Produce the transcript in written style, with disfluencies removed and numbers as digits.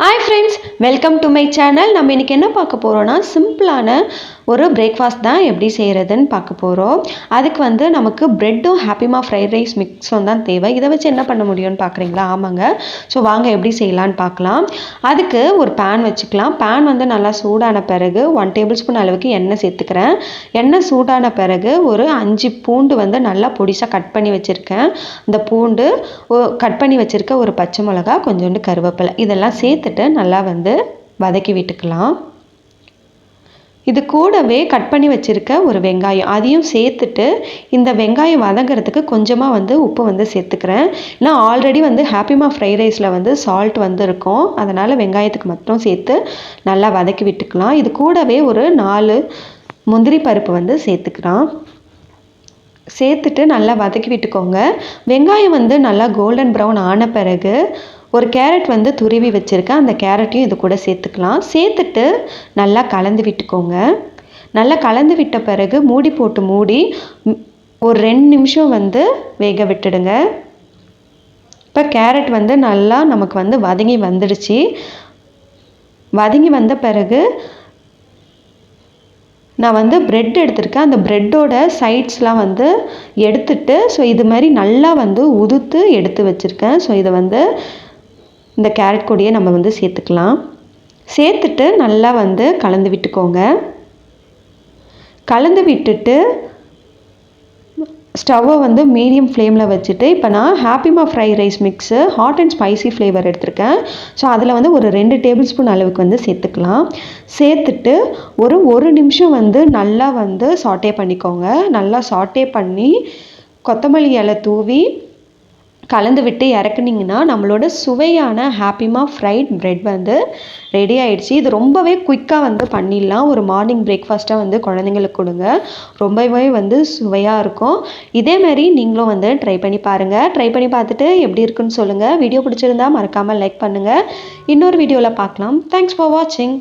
Hi friends, welcome to my channel. நம்ம இன்னைக்கு என்ன பார்க்க போறோம்னா சிம்பிளான ஒரு பிரேக்ஃபாஸ்ட் தான் எப்படி செய்யறதுன்னு பார்க்க போறோம். அதுக்கு வந்து நமக்கு பிரெட்டும் ஹாப்பிமா ஃப்ரைட் ரைஸ் மிக்ஸும் தான் தேவை. இதை வச்சு என்ன பண்ண முடியும்னு பார்க்குறீங்களா? ஆமாங்க. ஸோ வாங்க எப்படி செய்யலான்னு பார்க்கலாம். அதுக்கு ஒரு பேன் வச்சுக்கலாம். பேன் வந்து நல்லா சூடான பிறகு 1 டேபிள் ஸ்பூன் அளவுக்கு எண்ணெய் சேர்த்துக்கிறேன். எண்ணெய் சூடான பிறகு ஒரு 5 பூண்டு வந்து நல்லா பொடிசாக கட் பண்ணி வச்சுருக்கேன். இந்த பூண்டு கட் பண்ணி வச்சுருக்க ஒரு பச்சை மிளகா, கொஞ்சோண்டு கருவேப்பிலை இதெல்லாம் சேர்த்துட்டு நல்லா வந்து வதக்கி விட்டுக்கலாம். இது கூடவே கட் பண்ணி வச்சுருக்க ஒரு வெங்காயம் அதையும் சேர்த்துட்டு இந்த வெங்காயம் வதங்கிறதுக்கு கொஞ்சமாக வந்து உப்பு வந்து சேர்த்துக்கிறேன். நான் ஆல்ரெடி வந்து ஹாப்பிமா ஃப்ரைட் ரைஸில் வந்து சால்ட் வந்து இருக்கும், அதனால் வெங்காயத்துக்கு மட்டும் சேர்த்து நல்லா வதக்கி விட்டுக்கலாம். இது கூடவே ஒரு 4 முந்திரி பருப்பு வந்து சேர்த்துக்கலாம். சேர்த்துட்டு நல்லா வதக்கி விட்டுக்கோங்க. வெங்காயம் வந்து நல்லா கோல்டன் ப்ரௌன் ஆன பிறகு ஒரு கேரட் வந்து துருவி வச்சுருக்கேன், அந்த கேரட்டையும் இது கூட சேர்த்துக்கலாம். சேர்த்துட்டு நல்லா கலந்து விட்டுக்கோங்க. நல்லா கலந்து விட்ட பிறகு மூடி போட்டு மூடி ஒரு 2 நிமிஷம் வந்து வேக விட்டுடுங்க. இப்போ கேரட் வந்து நல்லா நமக்கு வந்து வதங்கி வந்துடுச்சு. வதங்கி வந்த பிறகு நான் வந்து பிரெட் எடுத்திருக்கேன். அந்த பிரெட்டோட சைட்ஸ்லாம் வந்து எடுத்துட்டு ஸோ இது மாதிரி நல்லா வந்து உதுத்து எடுத்து வச்சுருக்கேன். ஸோ இதை வந்து இந்த கேரட் கூடயே நம்ம வந்து சேர்த்துக்கலாம். சேர்த்துட்டு நல்லா வந்து கலந்து விட்டுக்கோங்க. கலந்து விட்டுட்டு ஸ்டவ்வை வந்து மீடியம் ஃப்ளேமில் வச்சுட்டு இப்போ நான் ஹாப்பிமா fried rice mix hot and spicy flavour எடுத்திருக்கேன். ஸோ அதில் வந்து ஒரு 2 டேபிள் ஸ்பூன் அளவுக்கு வந்து சேர்த்துக்கலாம். சேர்த்துட்டு ஒரு நிமிஷம் வந்து நல்லா வந்து சாட்டே பண்ணிக்கோங்க. நல்லா சாட்டே பண்ணி கொத்தமல்லி இலை தூவி கலந்து விட்டு இறக்குனிங்கன்னா நம்மளோட சுவையான ஹாப்பிமா ஃப்ரைட் பிரெட் வந்து ரெடி ஆகிடுச்சு. இது ரொம்பவே குயிக்காக வந்து பண்ணிடலாம். ஒரு மார்னிங் பிரேக்ஃபாஸ்ட்டாக வந்து குழந்தைங்களுக்கு கொடுங்க, ரொம்பவே வந்து சுவையாக இருக்கும். இதேமாரி நீங்களும் வந்து ட்ரை பண்ணி பாருங்கள். ட்ரை பண்ணி பார்த்துட்டு எப்படி இருக்குன்னு சொல்லுங்கள். வீடியோ பிடிச்சிருந்தா மறக்காமல் லைக் பண்ணுங்கள். இன்னொரு வீடியோவில் பார்க்கலாம். தேங்க்ஸ் ஃபார் வாட்சிங்.